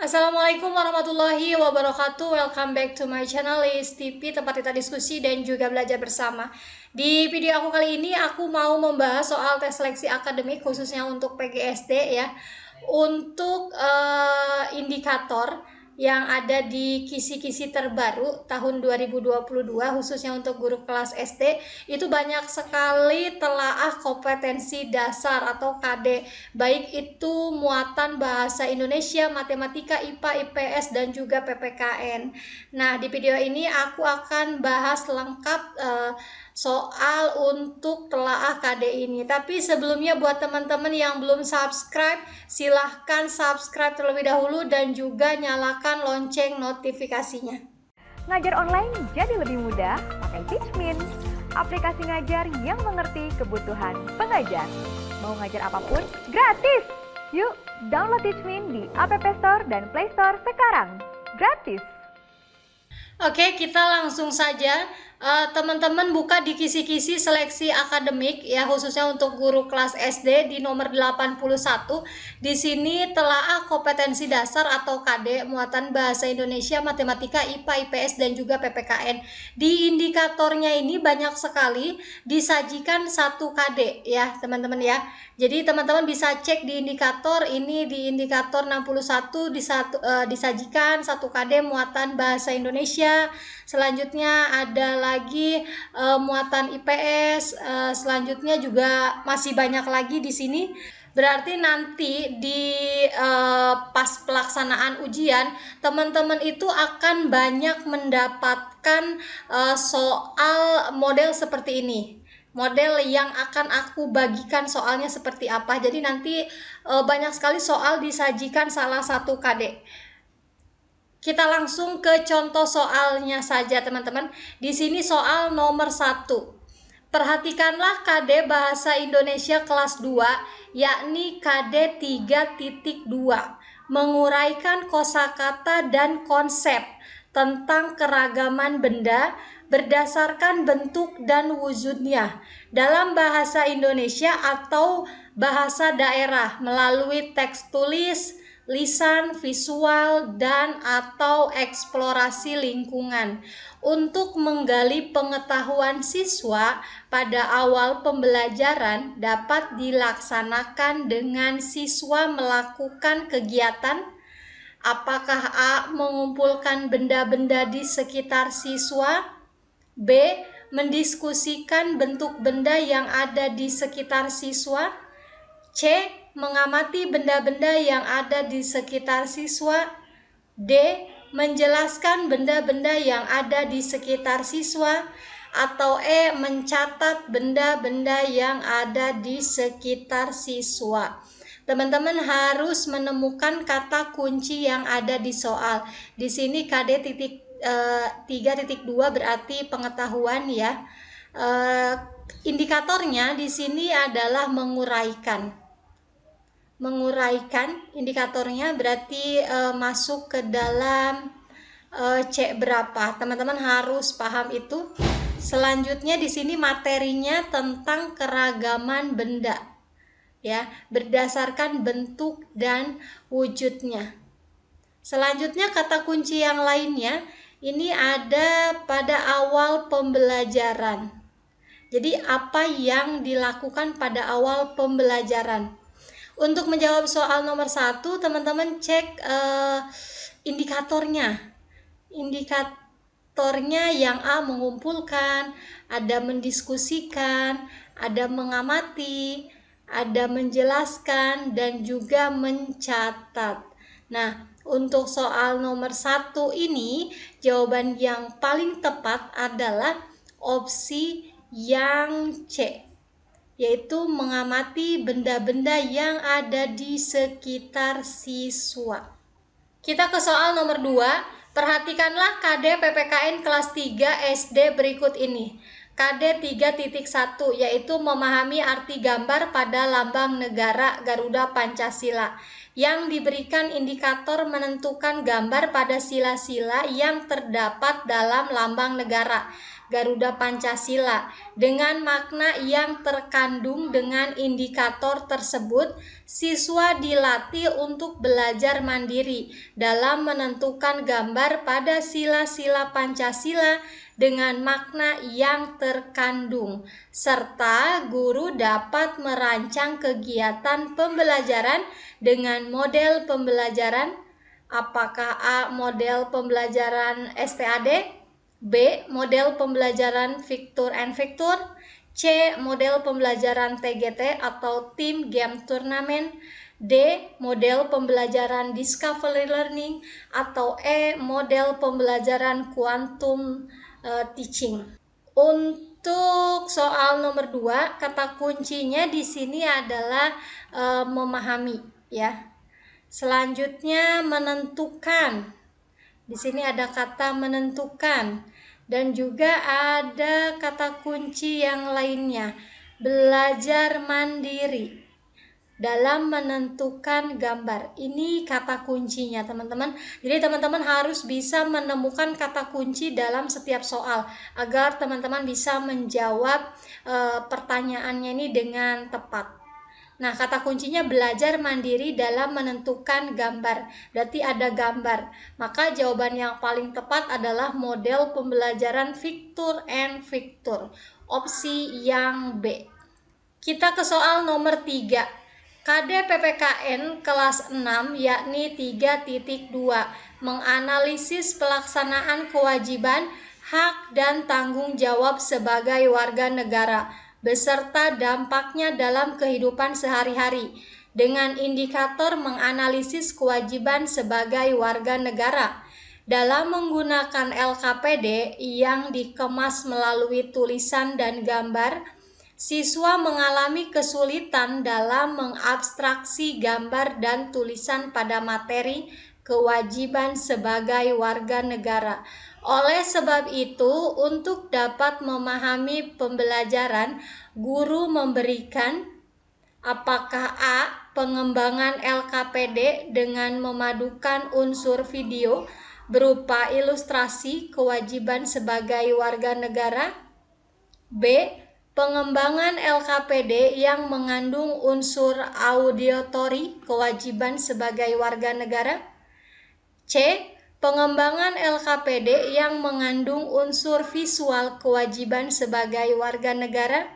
Assalamualaikum warahmatullahi wabarakatuh. Welcome back to my channel Liz TV, tempat kita diskusi dan juga belajar bersama. Di video aku kali ini aku mau membahas soal tes seleksi akademik khususnya untuk PGSD ya. Untuk indikator yang ada di kisi-kisi terbaru tahun 2022 khususnya untuk guru kelas SD itu banyak sekali telaah kompetensi dasar atau KD, baik itu muatan bahasa Indonesia, matematika, IPA, IPS dan juga PPKN. Nah, di video ini aku akan bahas lengkap soal untuk telaah KD ini. Tapi sebelumnya buat teman-teman yang belum subscribe, silahkan subscribe terlebih dahulu dan juga nyalakan lonceng notifikasinya. Ngajar online jadi lebih mudah pakai Teachmin, aplikasi ngajar yang mengerti kebutuhan pengajar. Mau ngajar apapun, gratis! Yuk, download Teachmin di App Store dan Play Store sekarang. Gratis! Oke, kita langsung saja. Teman-teman buka di kisi-kisi seleksi akademik ya, khususnya untuk guru kelas SD di nomor 81. Di sini telaah kompetensi dasar atau KD muatan bahasa Indonesia, matematika, IPA, IPS dan juga PPKN. Di indikatornya ini banyak sekali disajikan satu KD ya, teman-teman ya. Jadi teman-teman bisa cek di indikator ini, di indikator 61 disajikan satu KD muatan bahasa Indonesia. Selanjutnya ada lagi muatan IPS, selanjutnya juga masih banyak lagi di sini. Berarti nanti di pas pelaksanaan ujian teman-teman itu akan banyak mendapatkan soal model seperti ini. Model yang akan aku bagikan soalnya seperti apa. Jadi nanti banyak sekali soal disajikan salah satu KD. Kita langsung ke contoh soalnya saja teman-teman. Di sini soal nomor 1. Perhatikanlah KD Bahasa Indonesia kelas 2, yakni KD 3.2. Menguraikan kosakata dan konsep tentang keragaman benda berdasarkan bentuk dan wujudnya dalam bahasa Indonesia atau bahasa daerah melalui teks tulis, lisan, visual, dan atau eksplorasi lingkungan. Untuk menggali pengetahuan siswa pada awal pembelajaran dapat dilaksanakan dengan siswa melakukan kegiatan. Apakah A. Mengumpulkan benda-benda di sekitar siswa, B. Mendiskusikan bentuk benda yang ada di sekitar siswa, C. Mengamati benda-benda yang ada di sekitar siswa, D. Menjelaskan benda-benda yang ada di sekitar siswa, atau E. Mencatat benda-benda yang ada di sekitar siswa. Teman-teman harus menemukan kata kunci yang ada di soal. Di sini KD 3.2 berarti pengetahuan ya. Indikatornya di sini adalah menguraikan. Indikatornya berarti masuk ke dalam C berapa. Teman-teman harus paham itu. Selanjutnya di sini materinya tentang keragaman benda ya, berdasarkan bentuk dan wujudnya. Selanjutnya kata kunci yang lainnya ini ada pada awal pembelajaran. Jadi apa yang dilakukan pada awal pembelajaran? Untuk menjawab soal nomor 1, teman-teman cek indikatornya. Indikatornya yang A mengumpulkan, ada mendiskusikan, ada mengamati, ada menjelaskan, dan juga mencatat. Nah, untuk soal nomor 1 ini, jawaban yang paling tepat adalah opsi yang C, yaitu mengamati benda-benda yang ada di sekitar siswa. Kita ke soal nomor 2. Perhatikanlah KD PPKN kelas 3 SD berikut ini. KD 3.1 yaitu memahami arti gambar pada lambang negara Garuda Pancasila, yang diberikan indikator menentukan gambar pada sila-sila yang terdapat dalam lambang negara. Garuda Pancasila. Dengan makna yang terkandung dengan indikator tersebut, siswa dilatih untuk belajar mandiri dalam menentukan gambar pada sila-sila Pancasila dengan makna yang terkandung, serta guru dapat merancang kegiatan pembelajaran dengan model pembelajaran. Apakah A. Model pembelajaran STAD, B. Model pembelajaran Victor and Victor, C. Model pembelajaran TGT atau Team Game Tournament, D. Model pembelajaran Discovery Learning, atau E. Model pembelajaran Quantum Teaching. Untuk soal nomor 2, kata kuncinya di sini adalah memahami, ya. Selanjutnya menentukan. Di sini ada kata menentukan dan juga ada kata kunci yang lainnya. Belajar mandiri dalam menentukan gambar. Ini kata kuncinya, teman-teman. Jadi teman-teman harus bisa menemukan kata kunci dalam setiap soal agar teman-teman bisa menjawab pertanyaannya ini dengan tepat. Nah, kata kuncinya belajar mandiri dalam menentukan gambar. Berarti ada gambar. Maka jawaban yang paling tepat adalah model pembelajaran Victor and Victor. Opsi yang B. Kita ke soal nomor 3. KD-PPKN kelas 6 yakni 3.2 menganalisis pelaksanaan kewajiban, hak, dan tanggung jawab sebagai warga negara beserta dampaknya dalam kehidupan sehari-hari dengan indikator menganalisis kewajiban sebagai warga negara. Dalam menggunakan LKPD yang dikemas melalui tulisan dan gambar, siswa mengalami kesulitan dalam mengabstraksi gambar dan tulisan pada materi kewajiban sebagai warga negara. Oleh sebab itu, untuk dapat memahami pembelajaran, guru memberikan apakah A. Pengembangan LKPD dengan memadukan unsur video berupa ilustrasi kewajiban sebagai warga negara, B. Pengembangan LKPD yang mengandung unsur auditory kewajiban sebagai warga negara, C. Pengembangan LKPD yang mengandung unsur visual kewajiban sebagai warga negara,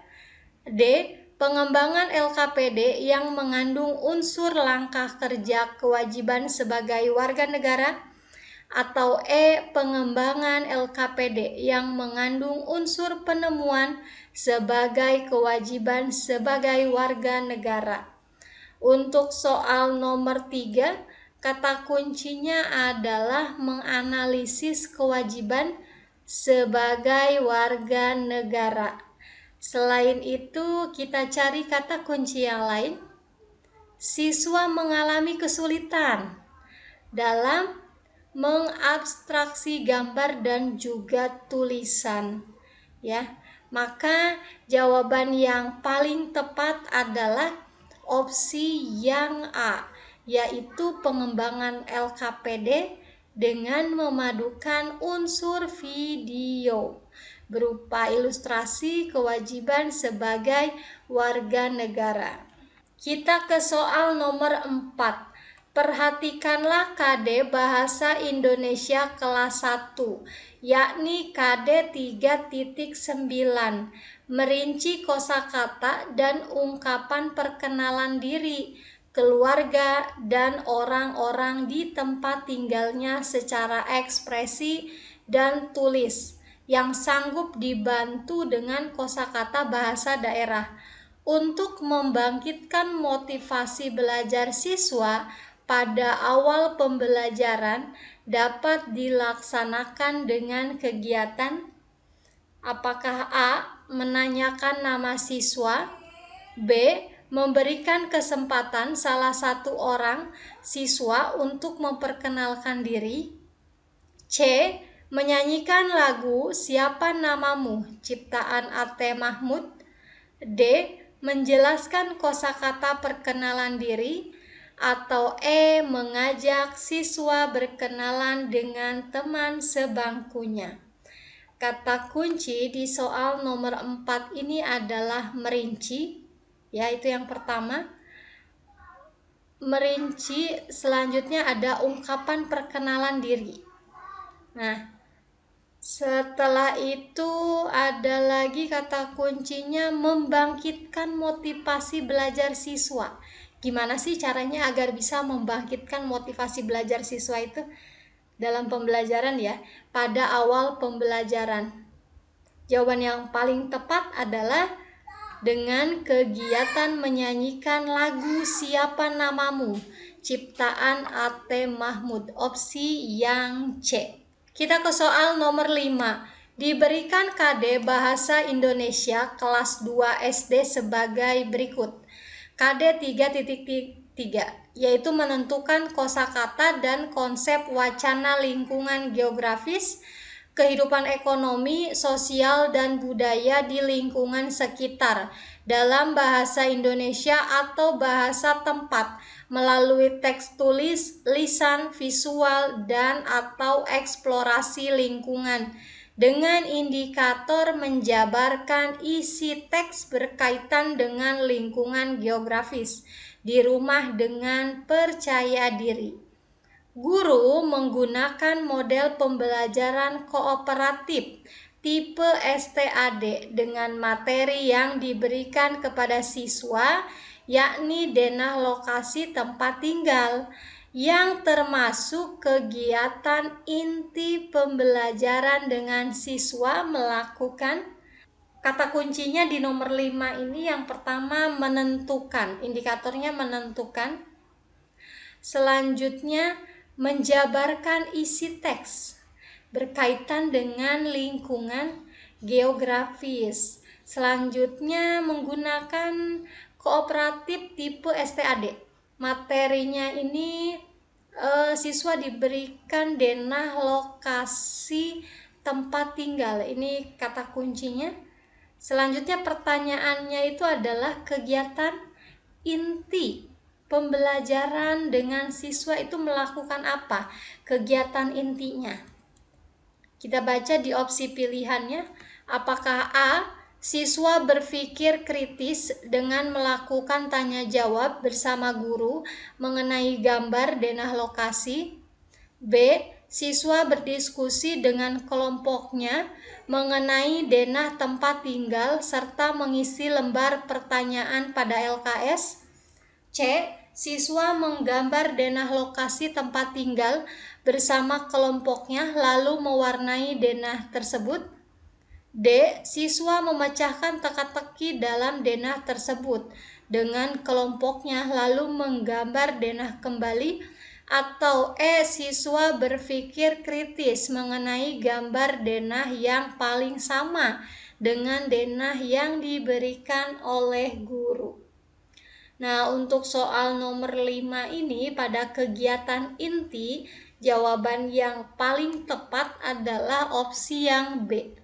D. Pengembangan LKPD yang mengandung unsur langkah kerja kewajiban sebagai warga negara, atau E. Pengembangan LKPD yang mengandung unsur penemuan sebagai kewajiban sebagai warga negara. Untuk soal nomor 3, kata kuncinya adalah menganalisis kewajiban sebagai warga negara. Selain itu, kita cari kata kunci yang lain. Siswa mengalami kesulitan dalam mengabstraksi gambar dan juga tulisan, ya. Maka jawaban yang paling tepat adalah opsi yang A, yaitu pengembangan LKPD dengan memadukan unsur video berupa ilustrasi kewajiban sebagai warga negara. Kita ke soal nomor 4. Perhatikanlah KD Bahasa Indonesia kelas 1, yakni KD 3.9, merinci kosakata dan ungkapan perkenalan diri, keluarga, dan orang-orang di tempat tinggalnya secara ekspresi dan tulis, yang sanggup dibantu dengan kosakata bahasa daerah. Untuk membangkitkan motivasi belajar siswa pada awal pembelajaran dapat dilaksanakan dengan kegiatan apakah A. Menanyakan nama siswa, B. Memberikan kesempatan salah satu orang siswa untuk memperkenalkan diri, C. Menyanyikan lagu Siapa Namamu ciptaan A.T. Mahmud, D. Menjelaskan kosakata perkenalan diri, atau E. Mengajak siswa berkenalan dengan teman sebangkunya. Kata kunci di soal nomor 4 ini adalah merinci, ya, itu yang pertama. Merinci, selanjutnya ada ungkapan perkenalan diri. Nah, setelah itu ada lagi kata kuncinya membangkitkan motivasi belajar siswa. Gimana sih caranya agar bisa membangkitkan motivasi belajar siswa itu dalam pembelajaran ya, pada awal pembelajaran? Jawaban yang paling tepat adalah dengan kegiatan menyanyikan lagu Siapa Namamu, ciptaan A.T. Mahmud, opsi yang C. Kita ke soal nomor 5. Diberikan KD Bahasa Indonesia kelas 2 SD sebagai berikut. KD 3.3, yaitu menentukan kosakata dan konsep wacana lingkungan geografis, kehidupan ekonomi, sosial, dan budaya di lingkungan sekitar dalam bahasa Indonesia atau bahasa tempat melalui teks tulis, lisan, visual, dan atau eksplorasi lingkungan dengan indikator menjabarkan isi teks berkaitan dengan lingkungan geografis di rumah dengan percaya diri. Guru menggunakan model pembelajaran kooperatif tipe STAD dengan materi yang diberikan kepada siswa, yakni denah lokasi tempat tinggal, yang termasuk kegiatan inti pembelajaran dengan siswa melakukan. Kata kuncinya di nomor 5 ini yang pertama menentukan, indikatornya menentukan. Selanjutnya menjabarkan isi teks berkaitan dengan lingkungan geografis. Selanjutnya menggunakan kooperatif tipe STAD. Materinya ini siswa diberikan denah lokasi tempat tinggal. Ini kata kuncinya. Selanjutnya pertanyaannya itu adalah kegiatan inti pembelajaran dengan siswa itu melakukan apa? Kegiatan intinya. Kita baca di opsi pilihannya, apakah A. Siswa berpikir kritis dengan melakukan tanya jawab bersama guru mengenai gambar denah lokasi. B. Siswa berdiskusi dengan kelompoknya mengenai denah tempat tinggal serta mengisi lembar pertanyaan pada LKS. C. Siswa menggambar denah lokasi tempat tinggal bersama kelompoknya lalu mewarnai denah tersebut. D. Siswa memecahkan teka-teki dalam denah tersebut dengan kelompoknya lalu menggambar denah kembali. Atau E. Siswa berpikir kritis mengenai gambar denah yang paling sama dengan denah yang diberikan oleh guru. Nah, untuk soal nomor 5 ini pada kegiatan inti, jawaban yang paling tepat adalah opsi yang B,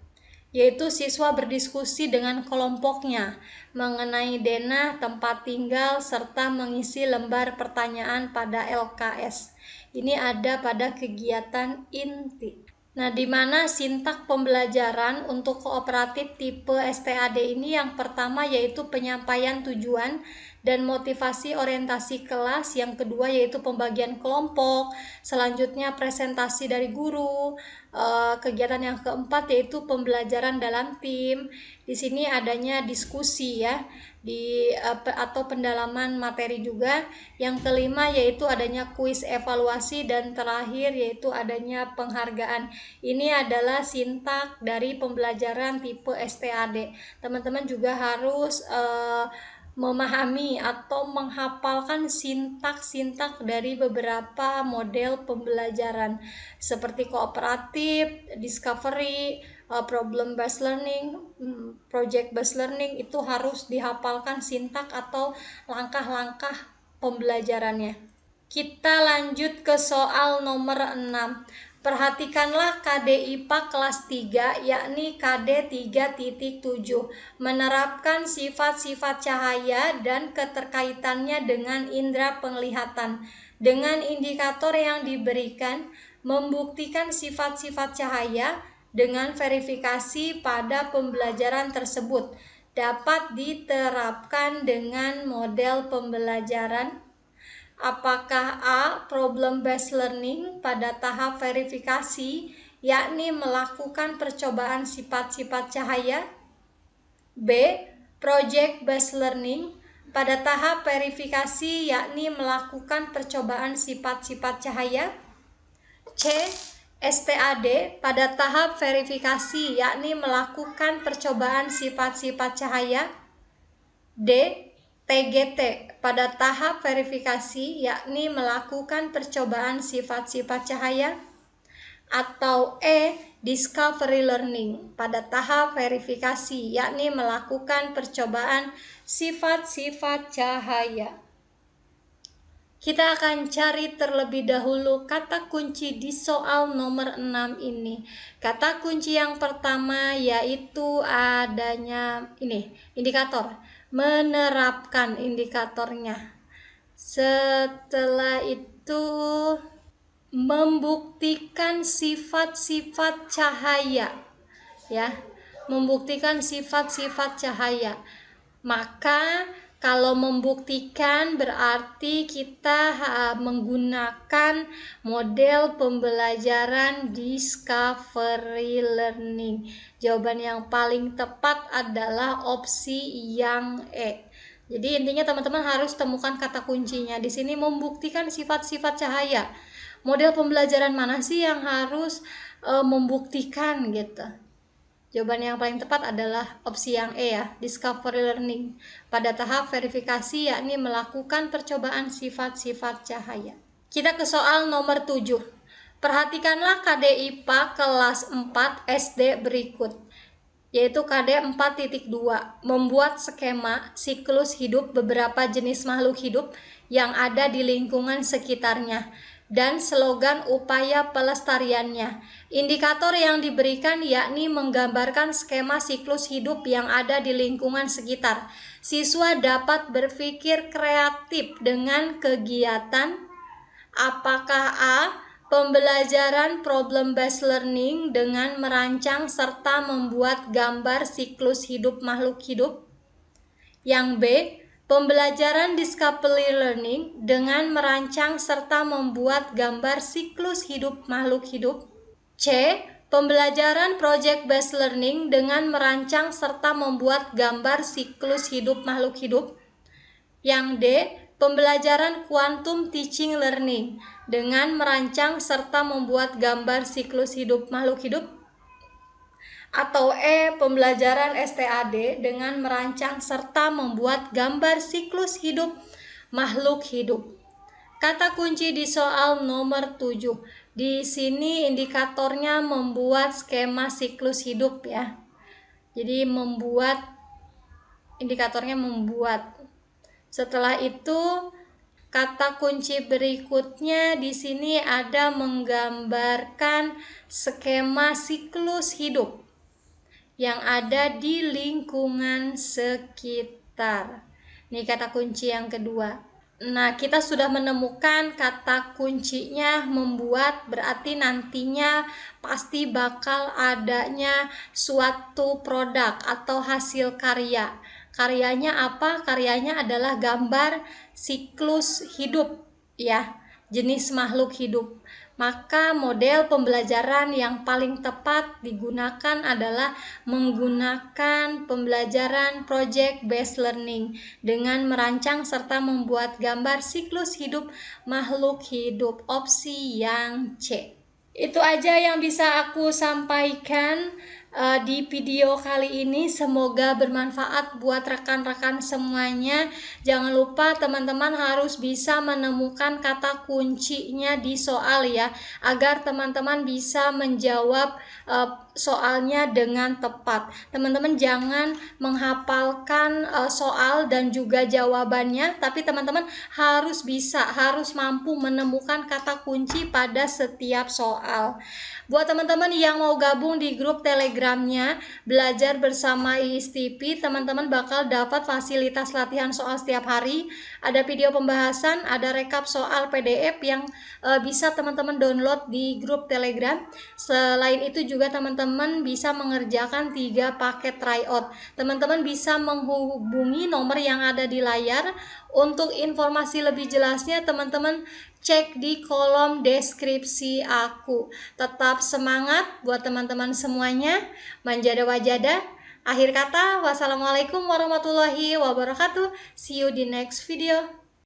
yaitu siswa berdiskusi dengan kelompoknya mengenai denah tempat tinggal serta mengisi lembar pertanyaan pada LKS. Ini ada pada kegiatan inti. Nah, di mana sintak pembelajaran untuk kooperatif tipe STAD ini yang pertama yaitu penyampaian tujuan dan motivasi orientasi kelas, yang kedua yaitu pembagian kelompok, selanjutnya presentasi dari guru, kegiatan yang keempat yaitu pembelajaran dalam tim. Di sini adanya diskusi ya, atau pendalaman materi juga. Yang kelima yaitu adanya kuis evaluasi dan terakhir yaitu adanya penghargaan. Ini adalah sintak dari pembelajaran tipe STAD. Teman-teman juga harus memahami atau menghafalkan sintak-sintak dari beberapa model pembelajaran seperti kooperatif, discovery, problem based learning, project based learning. Itu harus dihafalkan sintak atau langkah-langkah pembelajarannya. Kita lanjut ke soal nomor 6. Perhatikanlah KD IPA kelas 3 yakni KD 3.7 menerapkan sifat-sifat cahaya dan keterkaitannya dengan indera penglihatan. Dengan indikator yang diberikan membuktikan sifat-sifat cahaya dengan verifikasi pada pembelajaran tersebut dapat diterapkan dengan model pembelajaran? Apakah A. Problem based learning pada tahap verifikasi, yakni melakukan percobaan sifat-sifat cahaya? B. Project based learning pada tahap verifikasi, yakni melakukan percobaan sifat-sifat cahaya? C. STAD pada tahap verifikasi, yakni melakukan percobaan sifat-sifat cahaya? D. TGT pada tahap verifikasi, yakni melakukan percobaan sifat-sifat cahaya? Atau E. Discovery learning pada tahap verifikasi, yakni melakukan percobaan sifat-sifat cahaya? Kita akan cari terlebih dahulu kata kunci di soal nomor 6 ini. Kata kunci yang pertama yaitu adanya indikator. Menerapkan indikatornya. Setelah itu membuktikan sifat-sifat cahaya, ya, membuktikan sifat-sifat cahaya. Maka kalau membuktikan berarti kita menggunakan model pembelajaran discovery learning. Jawaban yang paling tepat adalah opsi yang E. Jadi intinya teman-teman harus temukan kata kuncinya. Di sini membuktikan sifat-sifat cahaya. Model pembelajaran mana sih yang harus membuktikan gitu? Jawaban yang paling tepat adalah opsi yang E ya, discovery learning pada tahap verifikasi, yakni melakukan percobaan sifat-sifat cahaya. Kita ke soal nomor 7. Perhatikanlah KD IPA kelas 4 SD berikut, yaitu KD 4.2, membuat skema siklus hidup beberapa jenis makhluk hidup yang ada di lingkungan sekitarnya dan slogan upaya pelestariannya. Indikator yang diberikan yakni menggambarkan skema siklus hidup yang ada di lingkungan sekitar. Siswa dapat berpikir kreatif dengan kegiatan apakah A. Pembelajaran problem based learning dengan merancang serta membuat gambar siklus hidup makhluk hidup. Yang B. Pembelajaran discovery learning dengan merancang serta membuat gambar siklus hidup makhluk hidup. C. Pembelajaran project based learning dengan merancang serta membuat gambar siklus hidup makhluk hidup. Yang D. Pembelajaran quantum teaching learning dengan merancang serta membuat gambar siklus hidup makhluk hidup. Atau E. Pembelajaran STAD dengan merancang serta membuat gambar siklus hidup makhluk hidup. Kata kunci di soal nomor 7. Di sini indikatornya membuat skema siklus hidup ya. Jadi indikatornya membuat. Setelah itu kata kunci berikutnya di sini ada menggambarkan skema siklus hidup yang ada di lingkungan sekitar. Ini kata kunci yang kedua. Nah, kita sudah menemukan kata kuncinya membuat, berarti nantinya pasti bakal adanya suatu produk atau hasil karya. Karyanya apa? Karyanya adalah gambar siklus hidup ya, jenis makhluk hidup. Maka model pembelajaran yang paling tepat digunakan adalah menggunakan pembelajaran project based learning dengan merancang serta membuat gambar siklus hidup makhluk hidup, opsi yang C. Itu aja yang bisa aku sampaikan di video kali ini. Semoga bermanfaat buat rekan-rekan semuanya. Jangan lupa teman-teman harus bisa menemukan kata kuncinya di soal ya, agar teman-teman bisa menjawab soalnya dengan tepat. Teman-teman jangan menghafalkan soal dan juga jawabannya, tapi teman-teman harus mampu menemukan kata kunci pada setiap soal. Buat teman-teman yang mau gabung di grup Telegram Telegramnya Belajar Bersama ISTP, teman-teman bakal dapat fasilitas latihan soal setiap hari, ada video pembahasan, ada rekap soal PDF yang bisa teman-teman download di grup Telegram. Selain itu juga teman-teman bisa mengerjakan 3 paket tryout. Teman-teman bisa menghubungi nomor yang ada di layar. Untuk informasi lebih jelasnya teman-teman cek di kolom deskripsi aku. Tetap semangat buat teman-teman semuanya. Manjada wajada. Akhir kata, wassalamualaikum warahmatullahi wabarakatuh. See you di next video.